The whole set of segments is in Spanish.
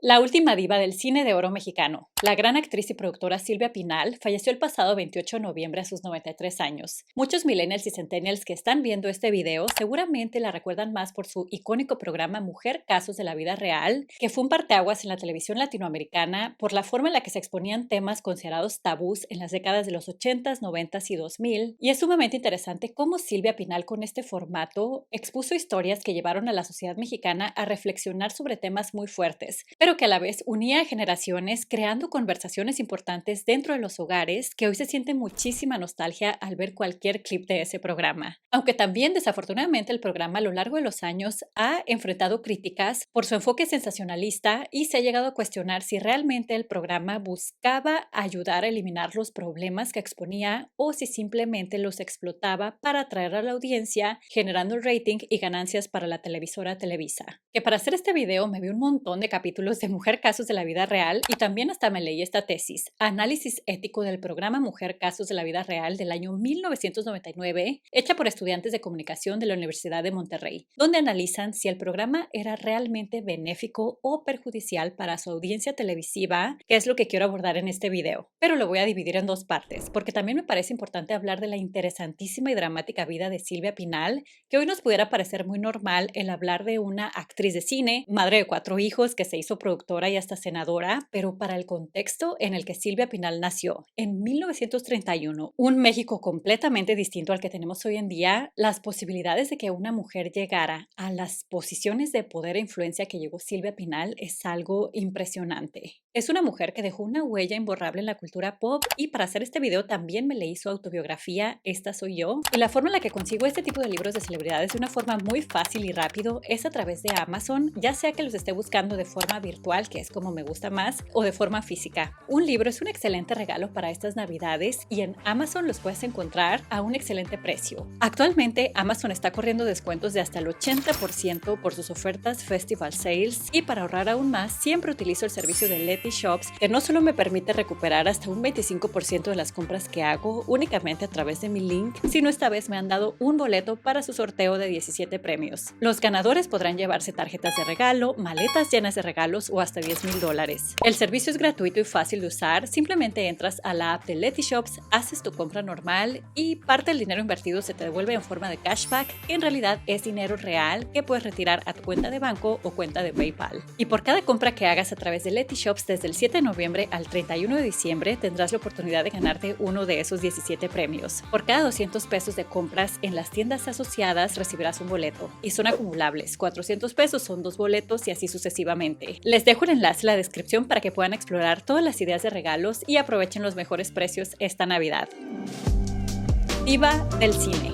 La última diva del cine de oro mexicano, la gran actriz y productora Silvia Pinal, falleció el pasado 28 de noviembre a sus 93 años. Muchos millennials y centennials que están viendo este video seguramente la recuerdan más por su icónico programa Mujer Casos de la Vida Real, que fue un parteaguas en la televisión latinoamericana por la forma en la que se exponían temas considerados tabús en las décadas de los 80s, 90s y 2000. Y es sumamente interesante cómo Silvia Pinal con este formato expuso historias que llevaron a la sociedad mexicana a reflexionar sobre temas muy fuertes, pero que a la vez unía a generaciones creando conversaciones importantes dentro de los hogares que hoy se siente muchísima nostalgia al ver cualquier clip de ese programa. Aunque también desafortunadamente el programa a lo largo de los años ha enfrentado críticas por su enfoque sensacionalista y se ha llegado a cuestionar si realmente el programa buscaba ayudar a eliminar los problemas que exponía o si simplemente los explotaba para atraer a la audiencia, generando rating y ganancias para la televisora Televisa. Que para hacer este video me vi un montón de capítulos de Mujer Casos de la Vida Real y también hasta me leí esta tesis, Análisis ético del programa Mujer Casos de la Vida Real del año 1999, hecha por estudiantes de comunicación de la Universidad de Monterrey, donde analizan si el programa era realmente benéfico o perjudicial para su audiencia televisiva, que es lo que quiero abordar en este video. Pero lo voy a dividir en dos partes, porque también me parece importante hablar de la interesantísima y dramática vida de Silvia Pinal, que hoy nos pudiera parecer muy normal el hablar de una actriz de cine, madre de 4 hijos, que se hizo productora y hasta senadora, pero para el contexto en el que Silvia Pinal nació, en 1931, un México completamente distinto al que tenemos hoy en día, las posibilidades de que una mujer llegara a las posiciones de poder e influencia que llegó Silvia Pinal es algo impresionante. Es una mujer que dejó una huella imborrable en la cultura pop y para hacer este video también me leí su autobiografía, Esta soy yo, y la forma en la que consigo este tipo de libros de celebridades de una forma muy fácil y rápido es a través de Amazon, ya sea que los esté buscando de forma virtual, que es como me gusta más, o de forma física. Un libro es un excelente regalo para estas navidades y en Amazon los puedes encontrar a un excelente precio. Actualmente Amazon está corriendo descuentos de hasta el 80% por sus ofertas Festival Sales y para ahorrar aún más siempre utilizo el servicio de Letty Shops, que no solo me permite recuperar hasta un 25% de las compras que hago únicamente a través de mi link, sino esta vez me han dado un boleto para su sorteo de 17 premios. Los ganadores podrán llevarse tarjetas de regalo, maletas llenas de regalos o hasta $10,000. El servicio es gratuito y fácil de usar, simplemente entras a la app de Letty Shops, haces tu compra normal y parte del dinero invertido se te devuelve en forma de cashback, que en realidad es dinero real que puedes retirar a tu cuenta de banco o cuenta de PayPal. Y por cada compra que hagas a través de Letty Shops desde el 7 de noviembre al 31 de diciembre tendrás la oportunidad de ganarte uno de esos 17 premios. Por cada 200 pesos de compras en las tiendas asociadas recibirás un boleto y son acumulables. 400 pesos son 2 boletos y así sucesivamente. Les dejo el enlace en la descripción para que puedan explorar todas las ideas de regalos y aprovechen los mejores precios esta Navidad. Diva del cine.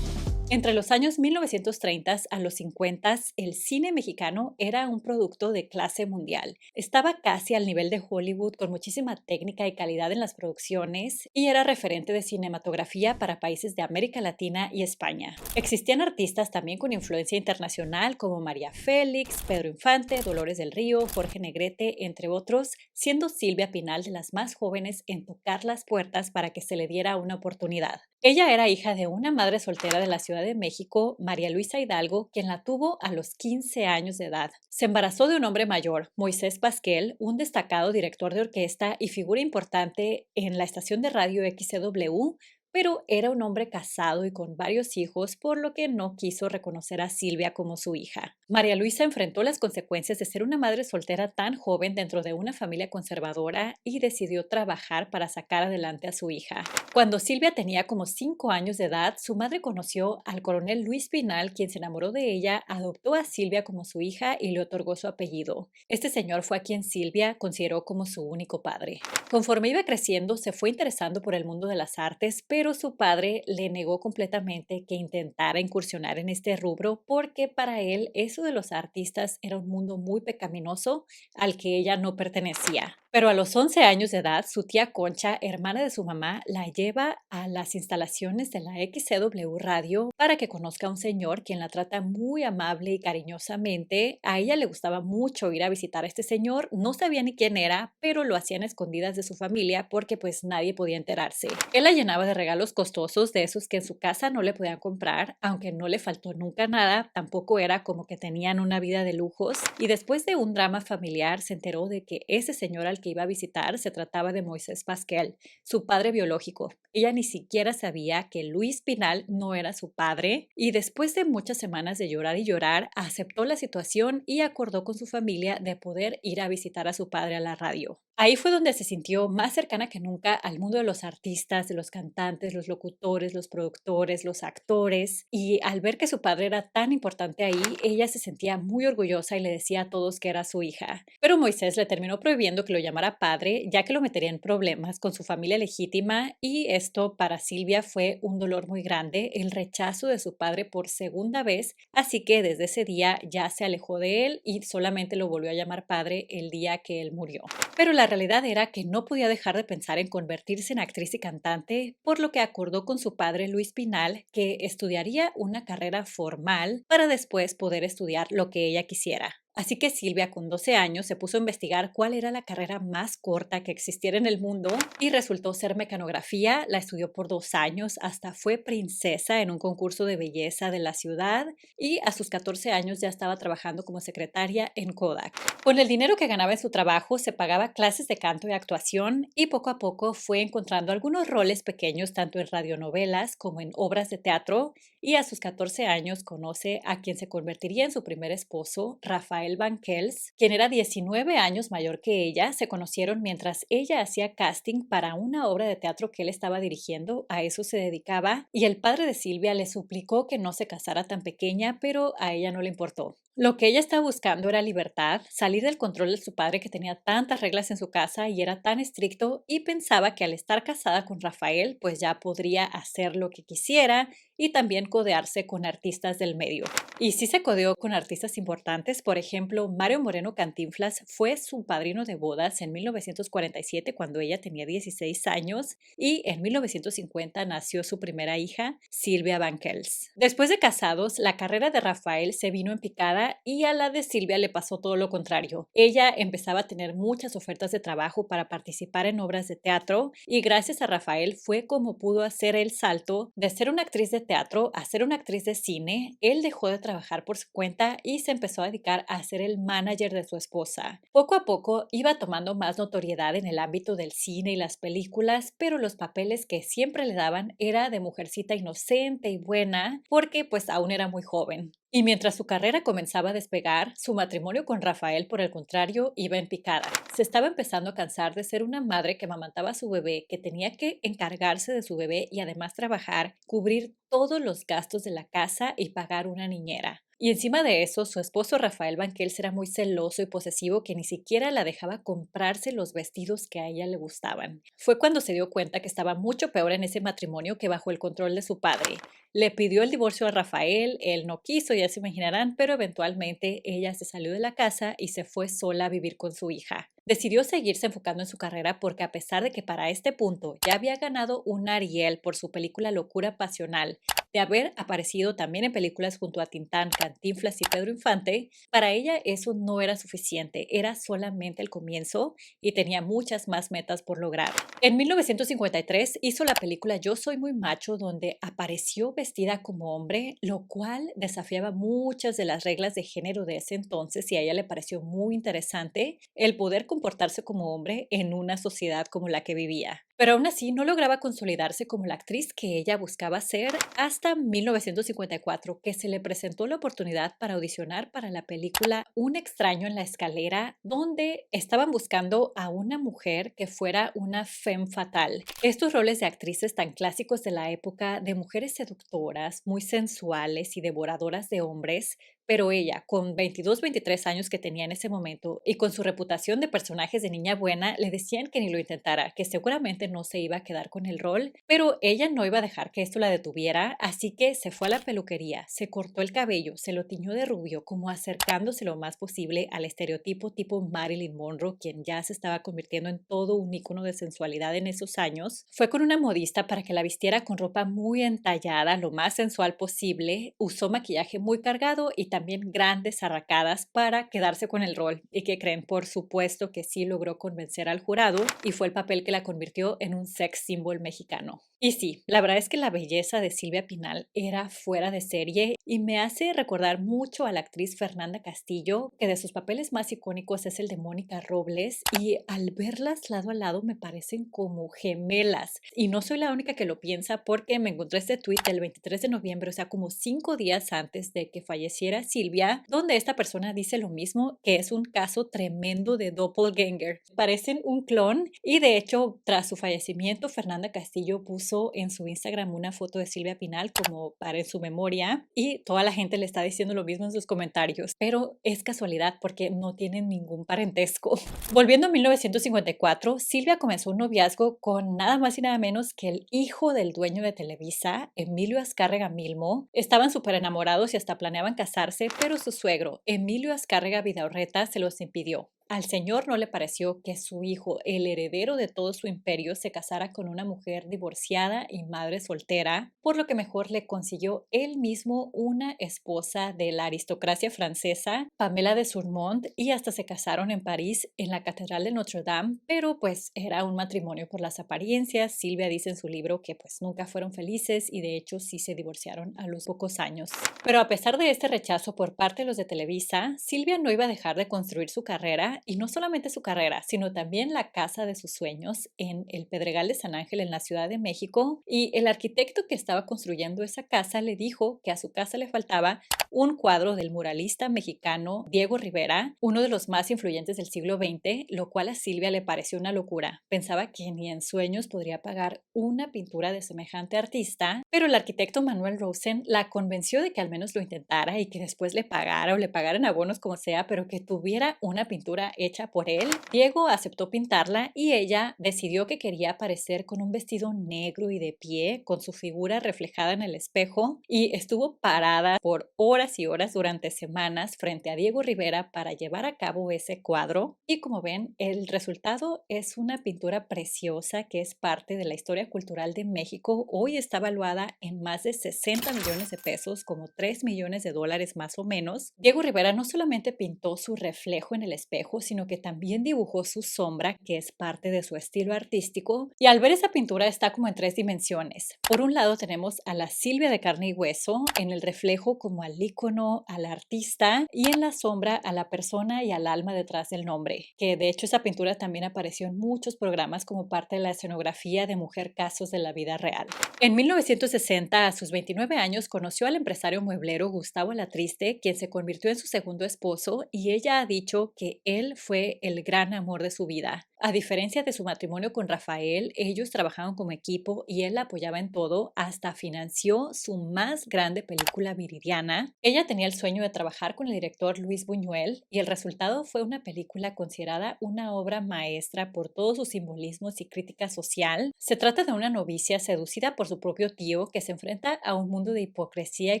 Entre los años 1930 a los 50, el cine mexicano era un producto de clase mundial. Estaba casi al nivel de Hollywood con muchísima técnica y calidad en las producciones y era referente de cinematografía para países de América Latina y España. Existían artistas también con influencia internacional como María Félix, Pedro Infante, Dolores del Río, Jorge Negrete, entre otros, siendo Silvia Pinal de las más jóvenes en tocar las puertas para que se le diera una oportunidad. Ella era hija de una madre soltera de la Ciudad de México, María Luisa Hidalgo, quien la tuvo a los 15 años de edad. Se embarazó de un hombre mayor, Moisés Pasquel, un destacado director de orquesta y figura importante en la estación de radio XCW, pero era un hombre casado y con varios hijos, por lo que no quiso reconocer a Silvia como su hija. María Luisa enfrentó las consecuencias de ser una madre soltera tan joven dentro de una familia conservadora y decidió trabajar para sacar adelante a su hija. Cuando Silvia tenía como 5 años de edad, su madre conoció al coronel Luis Pinal, quien se enamoró de ella, adoptó a Silvia como su hija y le otorgó su apellido. Este señor fue a quien Silvia consideró como su único padre. Conforme iba creciendo, se fue interesando por el mundo de las artes, pero su padre le negó completamente que intentara incursionar en este rubro porque para él eso de los artistas era un mundo muy pecaminoso al que ella no pertenecía. Pero a los 11 años de edad, su tía Concha, hermana de su mamá, la lleva a las instalaciones de la XCW Radio para que conozca a un señor quien la trata muy amable y cariñosamente. A ella le gustaba mucho ir a visitar a este señor, no sabía ni quién era, pero lo hacían escondidas de su familia porque pues nadie podía enterarse. Él la llenaba de regalos costosos, de esos que en su casa no le podían comprar, aunque no le faltó nunca nada, tampoco era como que tenían una vida de lujos. Y después de un drama familiar se enteró de que ese señor al que iba a visitar se trataba de Moisés Pasquel, su padre biológico. Ella ni siquiera sabía que Luis Pinal no era su padre y después de muchas semanas de llorar y llorar, aceptó la situación y acordó con su familia de poder ir a visitar a su padre a la radio. Ahí fue donde se sintió más cercana que nunca al mundo de los artistas, de los cantantes, los locutores, los productores, los actores. Y al ver que su padre era tan importante ahí, ella se sentía muy orgullosa y le decía a todos que era su hija. Pero Moisés le terminó prohibiendo que lo llamara padre, ya que lo metería en problemas con su familia legítima. Y esto para Silvia fue un dolor muy grande, el rechazo de su padre por segunda vez. Así que desde ese día ya se alejó de él y solamente lo volvió a llamar padre el día que él murió. Pero la realidad era que no podía dejar de pensar en convertirse en actriz y cantante, por lo que acordó con su padre Luis Pinal que estudiaría una carrera formal para después poder estudiar lo que ella quisiera. Así que Silvia, con 12 años, se puso a investigar cuál era la carrera más corta que existiera en el mundo y resultó ser mecanografía. La estudió por 2 años, hasta fue princesa en un concurso de belleza de la ciudad y a sus 14 años ya estaba trabajando como secretaria en Kodak. Con el dinero que ganaba en su trabajo se pagaba clases de canto y actuación y poco a poco fue encontrando algunos roles pequeños tanto en radionovelas como en obras de teatro y a sus 14 años conoce a quien se convertiría en su primer esposo, Rafael Banquels, quien era 19 años mayor que ella. Se conocieron mientras ella hacía casting para una obra de teatro que él estaba dirigiendo, a eso se dedicaba, y el padre de Silvia le suplicó que no se casara tan pequeña, pero a ella no le importó. Lo que ella estaba buscando era libertad, salir del control de su padre que tenía tantas reglas en su casa y era tan estricto y pensaba que al estar casada con Rafael pues ya podría hacer lo que quisiera y también codearse con artistas del medio. Y sí se codeó con artistas importantes, por ejemplo, Mario Moreno Cantinflas fue su padrino de bodas en 1947 cuando ella tenía 16 años y en 1950 nació su primera hija, Silvia Banquels. Después de casados, la carrera de Rafael se vino en picada y a la de Silvia le pasó todo lo contrario. Ella empezaba a tener muchas ofertas de trabajo para participar en obras de teatro y gracias a Rafael fue como pudo hacer el salto de ser una actriz de teatro a ser una actriz de cine. Él dejó de trabajar por su cuenta y se empezó a dedicar a ser el manager de su esposa. Poco a poco iba tomando más notoriedad en el ámbito del cine y las películas, pero los papeles que siempre le daban era de mujercita inocente y buena, porque pues aún era muy joven. Y mientras su carrera comenzaba a despegar, su matrimonio con Rafael, por el contrario, iba en picada. Se estaba empezando a cansar de ser una madre que amamantaba a su bebé, que tenía que encargarse de su bebé y además trabajar, cubrir todos los gastos de la casa y pagar una niñera. Y encima de eso, su esposo Rafael Banquels era muy celoso y posesivo que ni siquiera la dejaba comprarse los vestidos que a ella le gustaban. Fue cuando se dio cuenta que estaba mucho peor en ese matrimonio que bajo el control de su padre. Le pidió el divorcio a Rafael, él no quiso, ya se imaginarán, pero eventualmente ella se salió de la casa y se fue sola a vivir con su hija. Decidió seguirse enfocando en su carrera porque a pesar de que para este punto ya había ganado un Ariel por su película Locura Pasional, de haber aparecido también en películas junto a Tintán, Cantinflas y Pedro Infante, para ella eso no era suficiente, era solamente el comienzo y tenía muchas más metas por lograr. En 1953 hizo la película Yo soy muy macho, donde apareció vestida como hombre, lo cual desafiaba muchas de las reglas de género de ese entonces y a ella le pareció muy interesante el poder comportarse como hombre en una sociedad como la que vivía. Pero aún así no lograba consolidarse como la actriz que ella buscaba ser hasta 1954, que se le presentó la oportunidad para audicionar para la película Un extraño en la escalera, donde estaban buscando a una mujer que fuera una femme fatale. Estos roles de actrices tan clásicos de la época, de mujeres seductoras, muy sensuales y devoradoras de hombres, pero ella, con 22, 23 años que tenía en ese momento y con su reputación de personajes de niña buena, le decían que ni lo intentara, que seguramente no se iba a quedar con el rol, pero ella no iba a dejar que esto la detuviera, así que se fue a la peluquería, se cortó el cabello, se lo tiñó de rubio, como acercándose lo más posible al estereotipo tipo Marilyn Monroe, quien ya se estaba convirtiendo en todo un ícono de sensualidad en esos años. Fue con una modista para que la vistiera con ropa muy entallada, lo más sensual posible, usó maquillaje muy cargado y también grandes arracadas para quedarse con el rol. ¿Y qué creen? Por supuesto que sí logró convencer al jurado y fue el papel que la convirtió en un sex symbol mexicano. Y sí, la verdad es que la belleza de Silvia Pinal era fuera de serie y me hace recordar mucho a la actriz Fernanda Castillo, que de sus papeles más icónicos es el de Mónica Robles, y al verlas lado a lado me parecen como gemelas. Y no soy la única que lo piensa, porque me encontré este tuit el 23 de noviembre, o sea, como 5 días antes de que falleciera Silvia, donde esta persona dice lo mismo, que es un caso tremendo de doppelganger. Parecen un clon y de hecho, tras su fallecimiento, Fernanda Castillo puso en su Instagram una foto de Silvia Pinal como para en su memoria y toda la gente le está diciendo lo mismo en sus comentarios, pero es casualidad porque no tienen ningún parentesco. Volviendo a 1954, Silvia comenzó un noviazgo con nada más y nada menos que el hijo del dueño de Televisa, Emilio Azcárraga Milmo. Estaban súper enamorados y hasta planeaban casarse, pero su suegro, Emilio Azcárraga Vidaurreta, se los impidió. Al señor no le pareció que su hijo, el heredero de todo su imperio, se casara con una mujer divorciada y madre soltera, por lo que mejor le consiguió él mismo una esposa de la aristocracia francesa, Pamela de Surmont, y hasta se casaron en París, en la Catedral de Notre Dame, pero pues era un matrimonio por las apariencias. Silvia dice en su libro que pues nunca fueron felices y de hecho sí se divorciaron a los pocos años. Pero a pesar de este rechazo por parte de los de Televisa, Silvia no iba a dejar de construir su carrera y no solamente su carrera, sino también la casa de sus sueños en el Pedregal de San Ángel en la Ciudad de México. Y el arquitecto que estaba construyendo esa casa le dijo que a su casa le faltaba un cuadro del muralista mexicano Diego Rivera, uno de los más influyentes del siglo XX, lo cual a Silvia le pareció una locura. Pensaba que ni en sueños podría pagar una pintura de semejante artista, pero el arquitecto Manuel Rosen la convenció de que al menos lo intentara y que después le pagara o le pagaran abonos como sea, pero que tuviera una pintura hecha por él. Diego aceptó pintarla y ella decidió que quería aparecer con un vestido negro y de pie, con su figura reflejada en el espejo, y estuvo parada por horas y horas durante semanas frente a Diego Rivera para llevar a cabo ese cuadro. Y como ven, el resultado es una pintura preciosa que es parte de la historia cultural de México. Hoy está valuada en más de 60 millones de pesos, como 3 millones de dólares más o menos. Diego Rivera no solamente pintó su reflejo en el espejo, sino que también dibujó su sombra, que es parte de su estilo artístico. Y al ver esa pintura está como en 3 dimensiones. Por un lado tenemos a la Silvia de carne y hueso, en el reflejo como al ícono, al artista, y en la sombra a la persona y al alma detrás del nombre, que de hecho esa pintura también apareció en muchos programas como parte de la escenografía de Mujer Casos de la Vida Real. En 1960, a sus 29 años, conoció al empresario mueblero Gustavo Alatriste, quien se convirtió en su segundo esposo, y ella ha dicho que él fue el gran amor de su vida. A diferencia de su matrimonio con Rafael, ellos trabajaban como equipo y él la apoyaba en todo, hasta financió su más grande película Viridiana. Ella tenía el sueño de trabajar con el director Luis Buñuel y el resultado fue una película considerada una obra maestra por todos sus simbolismos y crítica social. Se trata de una novicia seducida por su propio tío que se enfrenta a un mundo de hipocresía y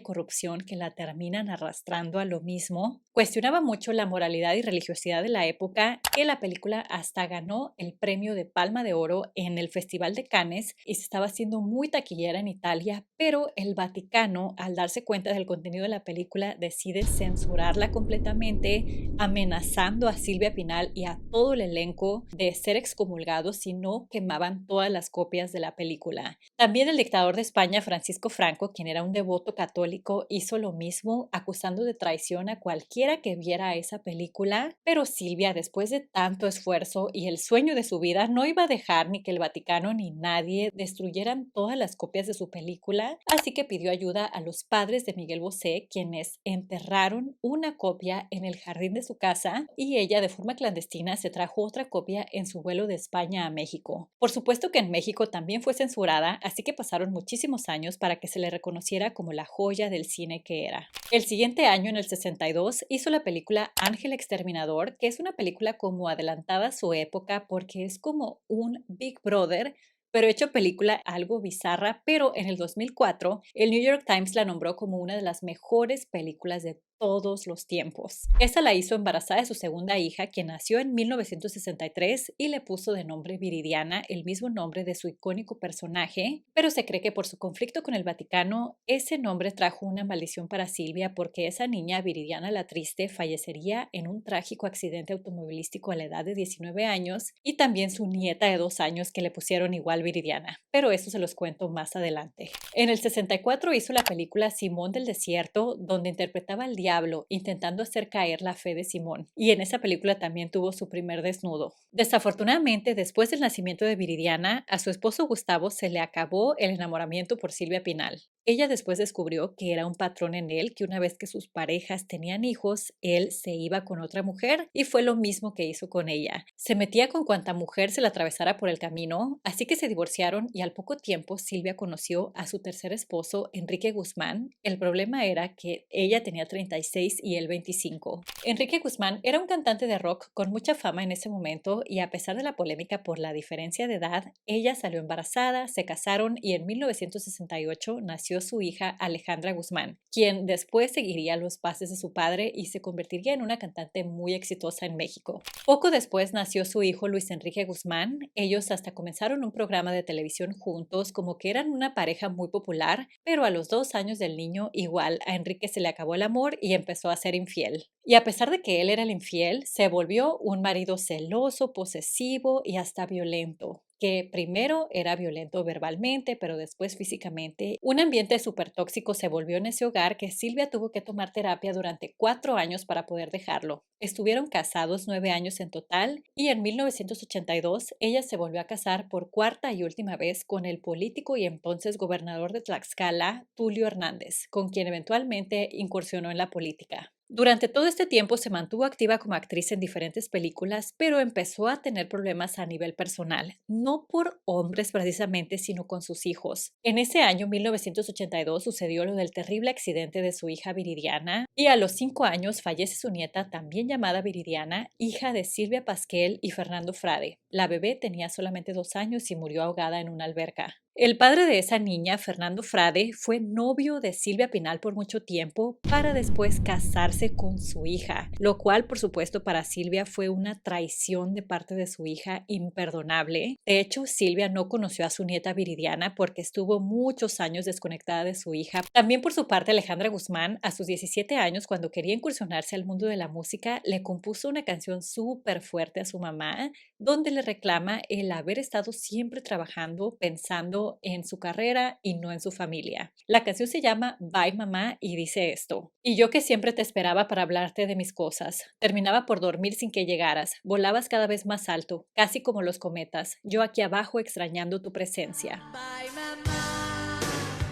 corrupción que la terminan arrastrando a lo mismo. Cuestionaba mucho la moralidad y religiosidad de la época, que la película hasta ganó el premio de Palma de Oro en el Festival de Cannes y se estaba haciendo muy taquillera en Italia, pero el Vaticano, al darse cuenta del contenido de la película, decide censurarla completamente, amenazando a Silvia Pinal y a todo el elenco de ser excomulgados si no quemaban todas las copias de la película. También el dictador de España, Francisco Franco, quien era un devoto católico, hizo lo mismo, acusando de traición a cualquiera que viera esa película, pero Silvia, después de tanto esfuerzo y el sueño de su vida, no iba a dejar ni que el Vaticano ni nadie destruyeran todas las copias de su película, así que pidió ayuda a los padres de Miguel Bosé, quienes enterraron una copia en el jardín de su casa y ella de forma clandestina se trajo otra copia en su vuelo de España a México. Por supuesto que en México también fue censurada, así que pasaron muchísimos años para que se le reconociera como la joya del cine que era. El siguiente año, en el 62, hizo la película Ángel Exterminador, que es una película como adelantada a su época porque es como un Big Brother, pero hecho película algo bizarra, pero en el 2004 el New York Times la nombró como una de las mejores películas de todos los tiempos. Esa la hizo embarazada de su segunda hija, quien nació en 1963 y le puso de nombre Viridiana, el mismo nombre de su icónico personaje, pero se cree que por su conflicto con el Vaticano, ese nombre trajo una maldición para Silvia porque esa niña, Viridiana la Triste, fallecería en un trágico accidente automovilístico a la edad de 19 años y también su nieta de 2 años que le pusieron igual Viridiana, pero eso se los cuento más adelante. En el 64 hizo la película Simón del Desierto, donde interpretaba al diablo intentando hacer caer la fe de Simón, y en esa película también tuvo su primer desnudo. Desafortunadamente, después del nacimiento de Viridiana, a su esposo Gustavo se le acabó el enamoramiento por Silvia Pinal. Ella después descubrió que era un patrón en él, que una vez que sus parejas tenían hijos, él se iba con otra mujer y fue lo mismo que hizo con ella. Se metía con cuanta mujer se le atravesara por el camino, así que se divorciaron y al poco tiempo Silvia conoció a su tercer esposo, Enrique Guzmán. El problema era que ella tenía 36 y él 25. Enrique Guzmán era un cantante de rock con mucha fama en ese momento y a pesar de la polémica por la diferencia de edad, ella salió embarazada, se casaron y en 1968 nació su hija Alejandra Guzmán, quien después seguiría los pasos de su padre y se convertiría en una cantante muy exitosa en México. Poco después nació su hijo Luis Enrique Guzmán. Ellos hasta comenzaron un programa de televisión juntos, como que eran una pareja muy popular, pero a los 2 años del niño igual a Enrique se le acabó el amor y empezó a ser infiel. Y a pesar de que él era el infiel, se volvió un marido celoso, posesivo y hasta violento, que primero era violento verbalmente, pero después físicamente. Un ambiente súper tóxico se volvió en ese hogar que Silvia tuvo que tomar terapia durante 4 años para poder dejarlo. Estuvieron casados 9 años en total y en 1982 ella se volvió a casar por cuarta y última vez con el político y entonces gobernador de Tlaxcala, Tulio Hernández, con quien eventualmente incursionó en la política. Durante todo este tiempo se mantuvo activa como actriz en diferentes películas, pero empezó a tener problemas a nivel personal, no por hombres precisamente, sino con sus hijos. En ese año, 1982, sucedió lo del terrible accidente de su hija Viridiana y a los 5 años fallece su nieta, también llamada Viridiana, hija de Silvia Pasquel y Fernando Frade. La bebé tenía solamente 2 años y murió ahogada en una alberca. El padre de esa niña, Fernando Frade, fue novio de Silvia Pinal por mucho tiempo para después casarse con su hija, lo cual, por supuesto, para Silvia fue una traición de parte de su hija imperdonable. De hecho, Silvia no conoció a su nieta Viridiana porque estuvo muchos años desconectada de su hija. También por su parte, Alejandra Guzmán, a sus 17 años, cuando quería incursionarse al mundo de la música, le compuso una canción súper fuerte a su mamá, donde le reclama el haber estado siempre trabajando, pensando en su carrera y no en su familia. La canción se llama Bye Mamá y dice esto: y yo que siempre te esperaba para hablarte de mis cosas, terminaba por dormir sin que llegaras, volabas cada vez más alto, casi como los cometas, yo aquí abajo extrañando tu presencia. Bye, mamá,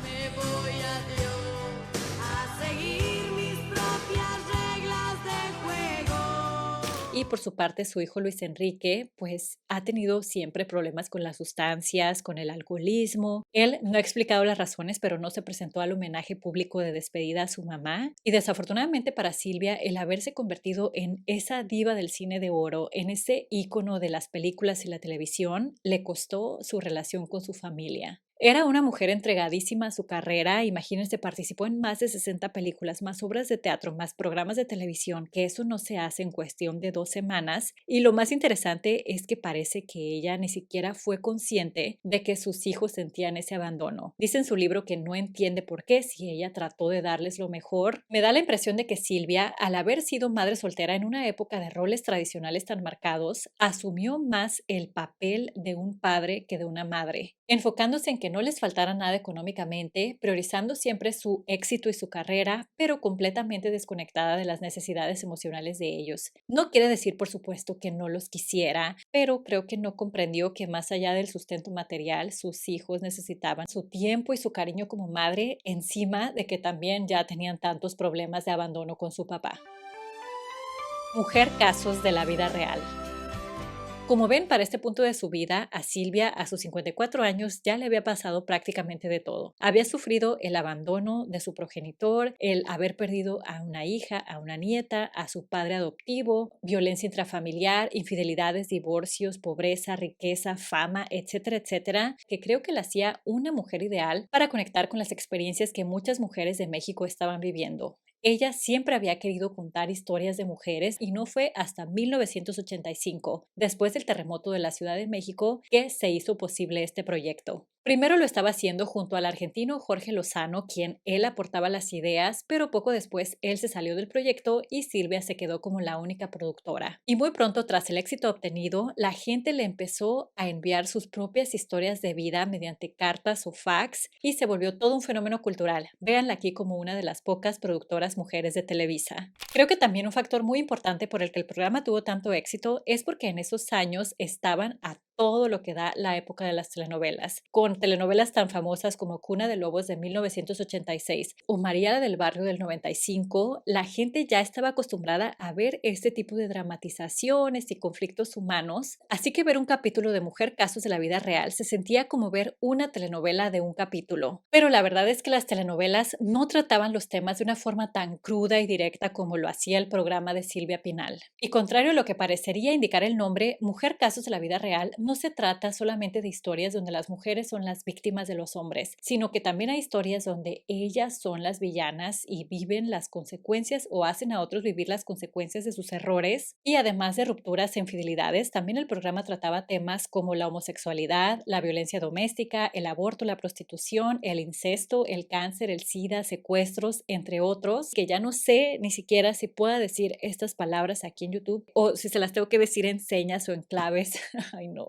me voy adiós a seguir mis propias reglas de juego. Y por su parte, su hijo Luis Enrique, pues ha tenido siempre problemas con las sustancias, con el alcoholismo. Él no ha explicado las razones, pero no se presentó al homenaje público de despedida a su mamá. Y desafortunadamente para Silvia, el haberse convertido en esa diva del cine de oro, en ese ícono de las películas y la televisión, le costó su relación con su familia. Era una mujer entregadísima a su carrera, imagínense, participó en más de 60 películas, más obras de teatro, más programas de televisión, que eso no se hace en cuestión de 2 semanas. Y lo más interesante es que parece que ella ni siquiera fue consciente de que sus hijos sentían ese abandono. Dice en su libro que no entiende por qué, si ella trató de darles lo mejor. Me da la impresión de que Silvia, al haber sido madre soltera en una época de roles tradicionales tan marcados, asumió más el papel de un padre que de una madre. enfocándose en que no les faltara nada económicamente, priorizando siempre su éxito y su carrera, pero completamente desconectada de las necesidades emocionales de ellos. No quiere decir, por supuesto, que no los quisiera, pero creo que no comprendió que más allá del sustento material, sus hijos necesitaban su tiempo y su cariño como madre, encima de que también ya tenían tantos problemas de abandono con su papá. Mujer casos de la vida real. Como ven, para este punto de su vida, a Silvia, a sus 54 años, ya le había pasado prácticamente de todo. Había sufrido el abandono de su progenitor, el haber perdido a una hija, a una nieta, a su padre adoptivo, violencia intrafamiliar, infidelidades, divorcios, pobreza, riqueza, fama, etcétera, etcétera, que creo que la hacía una mujer ideal para conectar con las experiencias que muchas mujeres de México estaban viviendo. Ella siempre había querido contar historias de mujeres y no fue hasta 1985, después del terremoto de la Ciudad de México, que se hizo posible este proyecto. Primero lo estaba haciendo junto al argentino Jorge Lozano, quien él aportaba las ideas, pero poco después él se salió del proyecto y Silvia se quedó como la única productora. Y muy pronto, tras el éxito obtenido, la gente le empezó a enviar sus propias historias de vida mediante cartas o fax y se volvió todo un fenómeno cultural. Véanla aquí como una de las pocas productoras mujeres de Televisa. Creo que también un factor muy importante por el que el programa tuvo tanto éxito es porque en esos años estaban a todo lo que da la época de las telenovelas, con telenovelas tan famosas como Cuna de Lobos de 1986 o María del Barrio del 95, la gente ya estaba acostumbrada a ver este tipo de dramatizaciones y conflictos humanos, así que ver un capítulo de Mujer Casos de la Vida Real se sentía como ver una telenovela de un capítulo. Pero la verdad es que las telenovelas no trataban los temas de una forma tan cruda y directa como lo hacía el programa de Silvia Pinal. Y contrario a lo que parecería indicar el nombre, Mujer Casos de la Vida Real no se trata solamente de historias donde las mujeres son las víctimas de los hombres, sino que también hay historias donde ellas son las villanas y viven las consecuencias o hacen a otros vivir las consecuencias de sus errores. Y además de rupturas e infidelidades, también el programa trataba temas como la homosexualidad, la violencia doméstica, el aborto, la prostitución, el incesto, el cáncer, el SIDA, secuestros, entre otros, que ya no sé ni siquiera si pueda decir estas palabras aquí en YouTube o si se las tengo que decir en señas o en claves. Ay, no.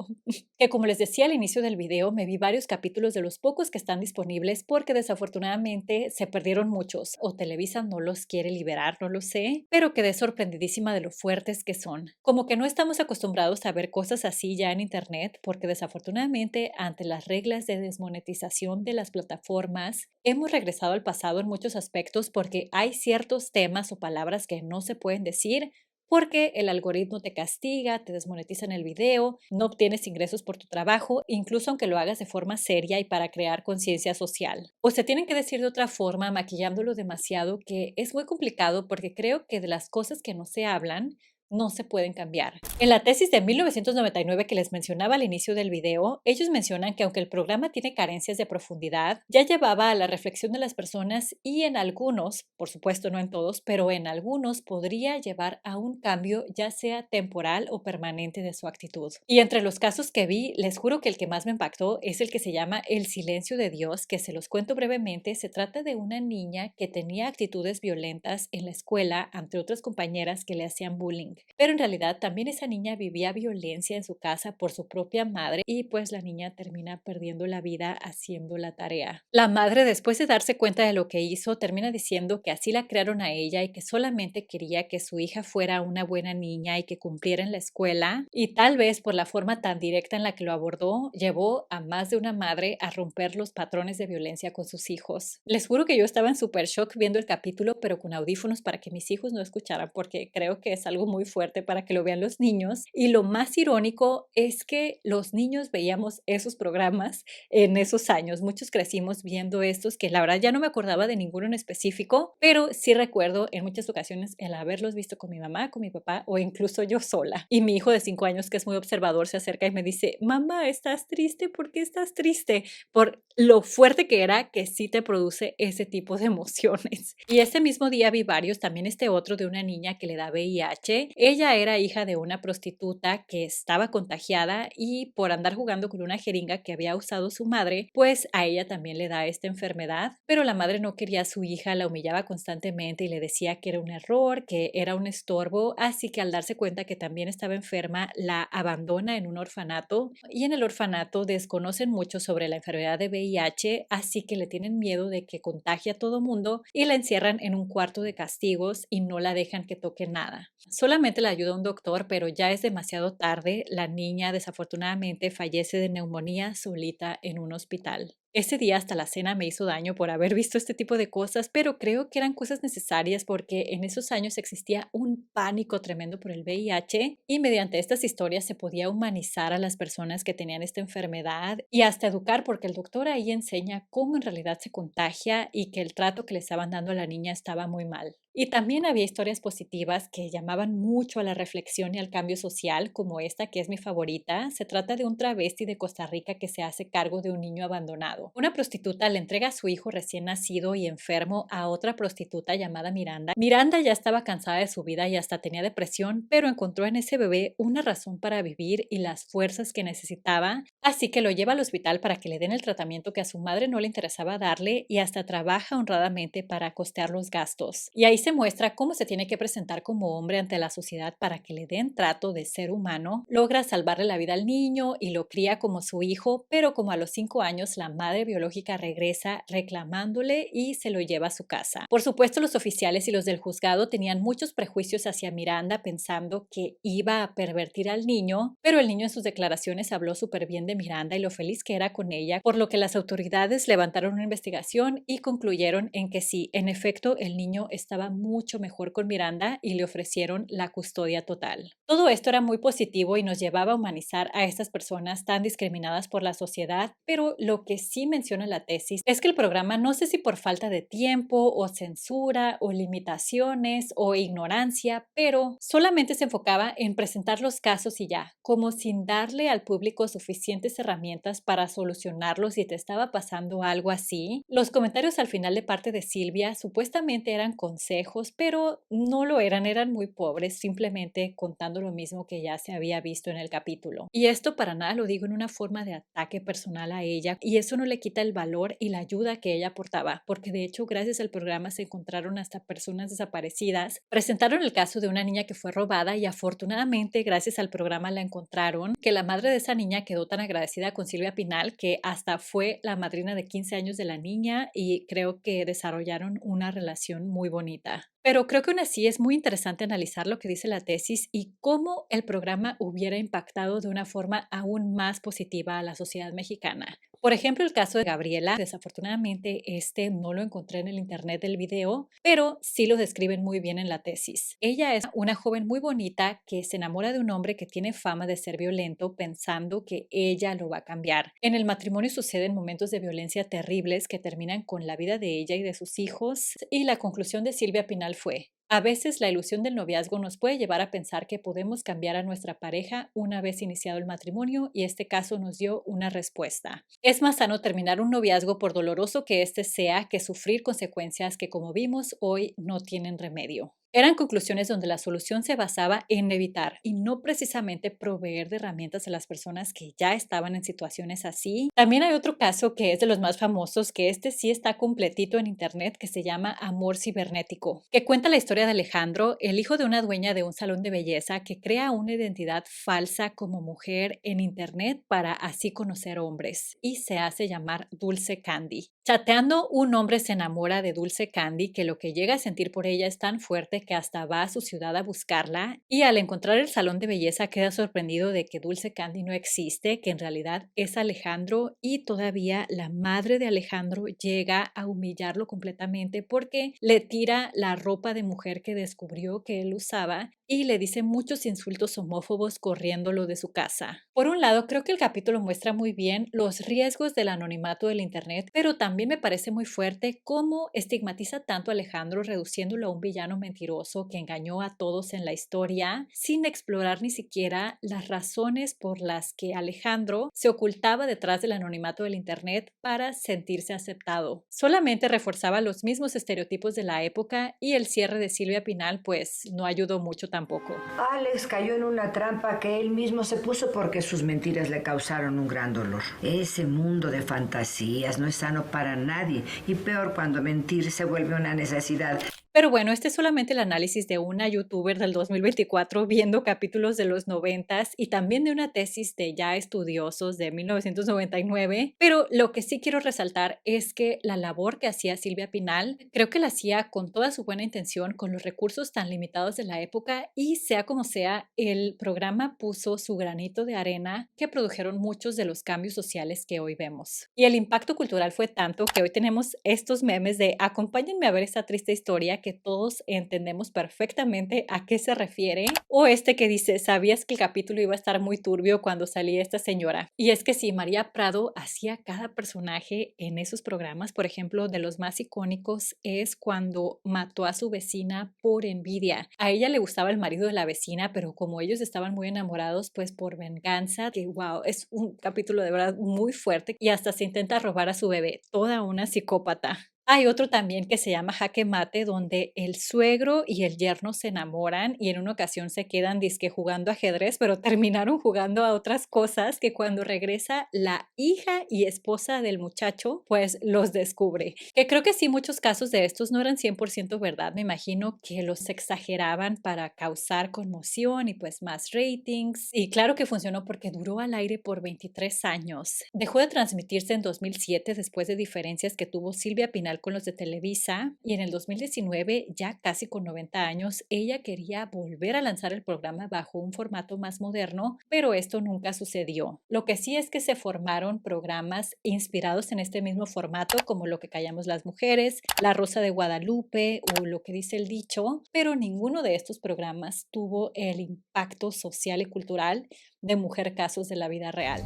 Que como les decía al inicio del video, me vi varios capítulos de los pocos que están disponibles porque desafortunadamente se perdieron muchos o Televisa no los quiere liberar, no lo sé, pero quedé sorprendidísima de lo fuertes que son. Como que no estamos acostumbrados a ver cosas así ya en internet porque desafortunadamente ante las reglas de desmonetización de las plataformas hemos regresado al pasado en muchos aspectos porque hay ciertos temas o palabras que no se pueden decir porque el algoritmo te castiga, te desmonetizan el video, no obtienes ingresos por tu trabajo, incluso aunque lo hagas de forma seria y para crear conciencia social. O se tienen que decir de otra forma, maquillándolo demasiado, que es muy complicado porque creo que de las cosas que no se hablan, no se pueden cambiar. En la tesis de 1999 que les mencionaba al inicio del video, ellos mencionan que aunque el programa tiene carencias de profundidad, ya llevaba a la reflexión de las personas y en algunos, por supuesto no en todos, pero en algunos podría llevar a un cambio ya sea temporal o permanente de su actitud. Y entre los casos que vi, les juro que el que más me impactó es el que se llama El silencio de Dios, que se los cuento brevemente. Se trata de una niña que tenía actitudes violentas en la escuela ante otras compañeras que le hacían bullying. Pero en realidad también esa niña vivía violencia en su casa por su propia madre y pues la niña termina perdiendo la vida haciendo la tarea. La madre, después de darse cuenta de lo que hizo, termina diciendo que así la crearon a ella y que solamente quería que su hija fuera una buena niña y que cumpliera en la escuela, y tal vez por la forma tan directa en la que lo abordó, llevó a más de una madre a romper los patrones de violencia con sus hijos. Les juro que yo estaba en súper shock viendo el capítulo, pero con audífonos para que mis hijos no escucharan, porque creo que es algo muy fuerte para que lo vean los niños. Y lo más irónico es que los niños veíamos esos programas en esos años. Muchos crecimos viendo estos que la verdad ya no me acordaba de ninguno en específico, pero sí recuerdo en muchas ocasiones el haberlos visto con mi mamá, con mi papá o incluso yo sola. Y mi hijo de 5 años, que es muy observador, se acerca y me dice: mamá, ¿estás triste? ¿Por qué estás triste? Por lo fuerte que era, que sí te produce ese tipo de emociones. Y ese mismo día vi varios, también este otro de una niña que le da VIH Ella era hija de una prostituta que estaba contagiada y por andar jugando con una jeringa que había usado su madre, pues a ella también le da esta enfermedad, pero la madre no quería a su hija, la humillaba constantemente y le decía que era un error, que era un estorbo, así que al darse cuenta que también estaba enferma, la abandona en un orfanato y en el orfanato desconocen mucho sobre la enfermedad de VIH, así que le tienen miedo de que contagie a todo mundo y la encierran en un cuarto de castigos y no la dejan que toque nada. Solamente la ayuda un doctor, pero ya es demasiado tarde. La niña desafortunadamente fallece de neumonía solita en un hospital. Ese día hasta la cena me hizo daño por haber visto este tipo de cosas, pero creo que eran cosas necesarias porque en esos años existía un pánico tremendo por el VIH y mediante estas historias se podía humanizar a las personas que tenían esta enfermedad y hasta educar porque el doctor ahí enseña cómo en realidad se contagia y que el trato que le estaban dando a la niña estaba muy mal. Y también había historias positivas que llamaban mucho a la reflexión y al cambio social, como esta que es mi favorita. Se trata de un travesti de Costa Rica que se hace cargo de un niño abandonado. Una prostituta le entrega a su hijo recién nacido y enfermo a otra prostituta llamada Miranda. Miranda ya estaba cansada de su vida y hasta tenía depresión, pero encontró en ese bebé una razón para vivir y las fuerzas que necesitaba, así que lo lleva al hospital para que le den el tratamiento que a su madre no le interesaba darle y hasta trabaja honradamente para costear los gastos. Y ahí se muestra cómo se tiene que presentar como hombre ante la sociedad para que le den trato de ser humano. Logra salvarle la vida al niño y lo cría como su hijo, pero como a los 5 años la madre biológica regresa reclamándole y se lo lleva a su casa. Por supuesto, los oficiales y los del juzgado tenían muchos prejuicios hacia Miranda pensando que iba a pervertir al niño, pero el niño en sus declaraciones habló súper bien de Miranda y lo feliz que era con ella, por lo que las autoridades levantaron una investigación y concluyeron en que sí, en efecto, el niño estaba mucho mejor con Miranda y le ofrecieron la custodia total. Todo esto era muy positivo y nos llevaba a humanizar a estas personas tan discriminadas por la sociedad, pero lo que sí menciona la tesis es que el programa, no sé si por falta de tiempo o censura o limitaciones o ignorancia, pero solamente se enfocaba en presentar los casos y ya, como sin darle al público suficientes herramientas para solucionarlos si te estaba pasando algo así. Los comentarios al final de parte de Silvia supuestamente eran consejos, pero no lo eran, eran muy pobres, simplemente contando lo mismo que ya se había visto en el capítulo. Y esto para nada lo digo en una forma de ataque personal a ella, y eso no le quita el valor y la ayuda que ella aportaba, porque de hecho gracias al programa se encontraron hasta personas desaparecidas. Presentaron el caso de una niña que fue robada y afortunadamente gracias al programa la encontraron, que la madre de esa niña quedó tan agradecida con Silvia Pinal que hasta fue la madrina de 15 años de la niña y creo que desarrollaron una relación muy bonita. Pero creo que aún así es muy interesante analizar lo que dice la tesis y cómo el programa hubiera impactado de una forma aún más positiva a la sociedad mexicana. Por ejemplo, el caso de Gabriela, desafortunadamente este no lo encontré en el internet del video, pero sí lo describen muy bien en la tesis. Ella es una joven muy bonita que se enamora de un hombre que tiene fama de ser violento pensando que ella lo va a cambiar. En el matrimonio suceden momentos de violencia terribles que terminan con la vida de ella y de sus hijos y la conclusión de Silvia Pinal fue: a veces la ilusión del noviazgo nos puede llevar a pensar que podemos cambiar a nuestra pareja una vez iniciado el matrimonio y este caso nos dio una respuesta. Es más sano terminar un noviazgo por doloroso que este sea que sufrir consecuencias que, como vimos hoy, no tienen remedio. Eran conclusiones donde la solución se basaba en evitar y no precisamente proveer de herramientas a las personas que ya estaban en situaciones así. También hay otro caso que es de los más famosos, que este sí está completito en internet, que se llama Amor Cibernético, que cuenta la historia de Alejandro, el hijo de una dueña de un salón de belleza que crea una identidad falsa como mujer en internet para así conocer hombres y se hace llamar Dulce Candy. Chateando, un hombre se enamora de Dulce Candy, que lo que llega a sentir por ella es tan fuerte que hasta va a su ciudad a buscarla y al encontrar el salón de belleza queda sorprendido de que Dulce Candy no existe, que en realidad es Alejandro, y todavía la madre de Alejandro llega a humillarlo completamente porque le tira la ropa de mujer que descubrió que él usaba y le dice muchos insultos homófobos corriéndolo de su casa. Por un lado, creo que el capítulo muestra muy bien los riesgos del anonimato del internet, pero también me parece muy fuerte cómo estigmatiza tanto a Alejandro reduciéndolo a un villano mentiroso mentiroso que engañó a todos en la historia, sin explorar ni siquiera las razones por las que Alejandro se ocultaba detrás del anonimato del internet para sentirse aceptado. Solamente reforzaba los mismos estereotipos de la época y el cierre de Silvia Pinal pues no ayudó mucho tampoco. Alex cayó en una trampa que él mismo se puso porque sus mentiras le causaron un gran dolor. Ese mundo de fantasías no es sano para nadie y peor cuando mentir se vuelve una necesidad. Pero bueno, este es solamente el análisis de una youtuber del 2024 viendo capítulos de los 90s y también de una tesis de ya estudiosos de 1999. Pero lo que sí quiero resaltar es que la labor que hacía Silvia Pinal, creo que la hacía con toda su buena intención, con los recursos tan limitados de la época y sea como sea, el programa puso su granito de arena que produjeron muchos de los cambios sociales que hoy vemos. Y el impacto cultural fue tanto que hoy tenemos estos memes de acompáñenme a ver esta triste historia que todos entendemos perfectamente a qué se refiere, o este que dice, ¿sabías que el capítulo iba a estar muy turbio cuando salía esta señora? Y es que sí, María Prado hacía cada personaje en esos programas. Por ejemplo, de los más icónicos es cuando mató a su vecina por envidia. A ella le gustaba el marido de la vecina, pero como ellos estaban muy enamorados, pues por venganza, que wow, es un capítulo de verdad muy fuerte y hasta se intenta robar a su bebé, toda una psicópata. Hay otro también que se llama Jaque Mate, donde el suegro y el yerno se enamoran y en una ocasión se quedan dizque jugando ajedrez, pero terminaron jugando a otras cosas que cuando regresa la hija y esposa del muchacho, pues los descubre. Que creo que sí, muchos casos de estos no eran 100% verdad. Me imagino que los exageraban para causar conmoción y pues más ratings. Y claro que funcionó porque duró al aire por 23 años. Dejó de transmitirse en 2007 después de diferencias que tuvo Silvia Pinal con los de Televisa y en el 2019, ya casi con 90 años, ella quería volver a lanzar el programa bajo un formato más moderno, pero esto nunca sucedió. Lo que sí es que se formaron programas inspirados en este mismo formato, como Lo que callamos las mujeres, La Rosa de Guadalupe o Lo que dice el dicho, pero ninguno de estos programas tuvo el impacto social y cultural de Mujer Casos de la vida real.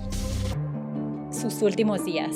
Sus últimos días.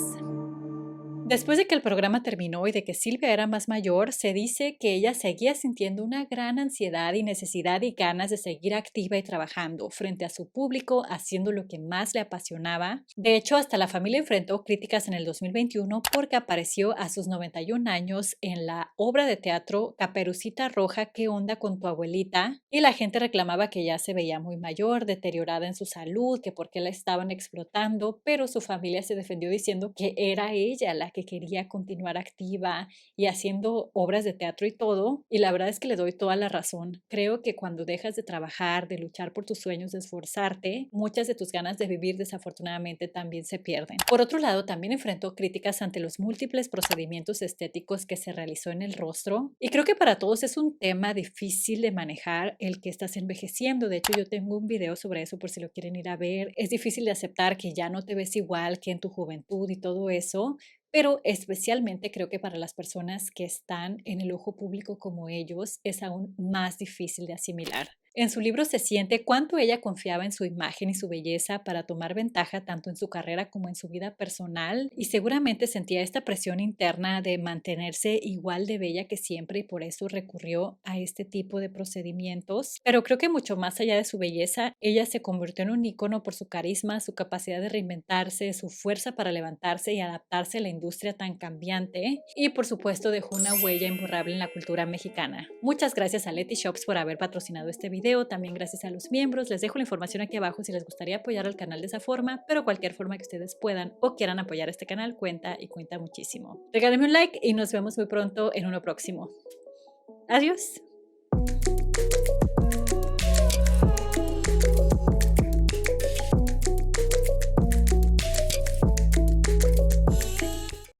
Después de que el programa terminó y de que Silvia era más mayor, se dice que ella seguía sintiendo una gran ansiedad y necesidad y ganas de seguir activa y trabajando frente a su público, haciendo lo que más le apasionaba. De hecho, hasta la familia enfrentó críticas en el 2021 porque apareció a sus 91 años en la obra de teatro Caperucita Roja, ¿qué onda con tu abuelita? Y la gente reclamaba que ya se veía muy mayor, deteriorada en su salud, que por qué la estaban explotando, pero su familia se defendió diciendo que era ella la que quería continuar activa y haciendo obras de teatro y todo, y la verdad es que le doy toda la razón. Creo que cuando dejas de trabajar, de luchar por tus sueños, de esforzarte, muchas de tus ganas de vivir desafortunadamente también se pierden. Por otro lado, también enfrentó críticas ante los múltiples procedimientos estéticos que se realizó en el rostro, y creo que para todos es un tema difícil de manejar el que estás envejeciendo. De hecho, yo tengo un video sobre eso por si lo quieren ir a ver. Es difícil de aceptar que ya no te ves igual que en tu juventud y todo eso, pero especialmente creo que para las personas que están en el ojo público como ellos es aún más difícil de asimilar. En su libro se siente cuánto ella confiaba en su imagen y su belleza para tomar ventaja tanto en su carrera como en su vida personal y seguramente sentía esta presión interna de mantenerse igual de bella que siempre y por eso recurrió a este tipo de procedimientos. Pero creo que mucho más allá de su belleza, ella se convirtió en un ícono por su carisma, su capacidad de reinventarse, su fuerza para levantarse y adaptarse a la industria tan cambiante y por supuesto dejó una huella imborrable en la cultura mexicana. Muchas gracias a Leti Shops por haber patrocinado este video. También gracias a los miembros. Les dejo la información aquí abajo si les gustaría apoyar al canal de esa forma, pero cualquier forma que ustedes puedan o quieran apoyar este canal cuenta y cuenta muchísimo. Regálenme un like y nos vemos muy pronto en uno próximo. Adiós.